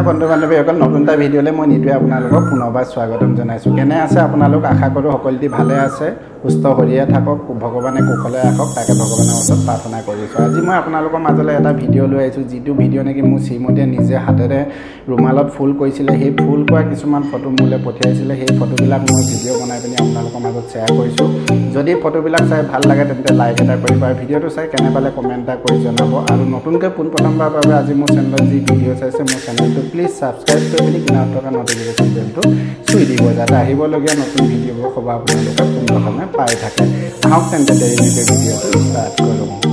বন্ধু বান্ধৱীসকল নতুন এটা ভিডিঅ'লৈ মই নিতুৱে আপোনালোকক পুনৰবাৰ স্বাগতম জনাইছোঁ। কেনে আছে আপোনালোক? আশা কৰোঁ সকলোটি ভালে আছে, সুস্থ শৰীৰে থাকক, ভগৱানে কুশলে ৰাখক, তাকে ভগৱানৰ ওচৰত প্ৰাৰ্থনা কৰিছোঁ। আজি মই আপোনালোকৰ মাজলৈ এটা ভিডিঅ' লৈ আহিছোঁ, যিটো ভিডিঅ' নেকি মোৰ শ্ৰীমতীয়ে নিজে হাতেৰে ৰুমালত ফুল কৰিছিলে। সেই ফুল কৰা কিছুমান ফটো মোলৈ পঠিয়াইছিলে। সেই ফটোবিলাক মই ভিডিঅ' বনাই পিনি আপোনালোকৰ মাজত শ্বেয়াৰ কৰিছোঁ। যদি ফটোবিলাক চাই ভাল লাগে তেন্তে লাইক এটা কৰিব আৰু ভিডিঅ'টো চাই কেনে পালে কমেণ্ট এটা কৰি জনাব। আৰু নতুনকৈ পোনপ্ৰথমবাৰৰ বাবে আজি মোৰ চেনেলত যি ভিডিঅ' চাইছে মোৰ চেনেলটো প্লিজ ছাবস্ক্ৰাইব কৰি পিনি কিনাৰত থকা নটিফিকেশ্যন বেলটো চুই দিব, যাতে আহিবলগীয়া নতুন ভিডিঅ'বোৰ সব আপোনালোকে পোনপ্ৰথমে পাই থাকে। আহক তেন্তে দেৰি নিদিয়ে ভিডিঅ'টো ষ্টাৰ্ট কৰোঁ।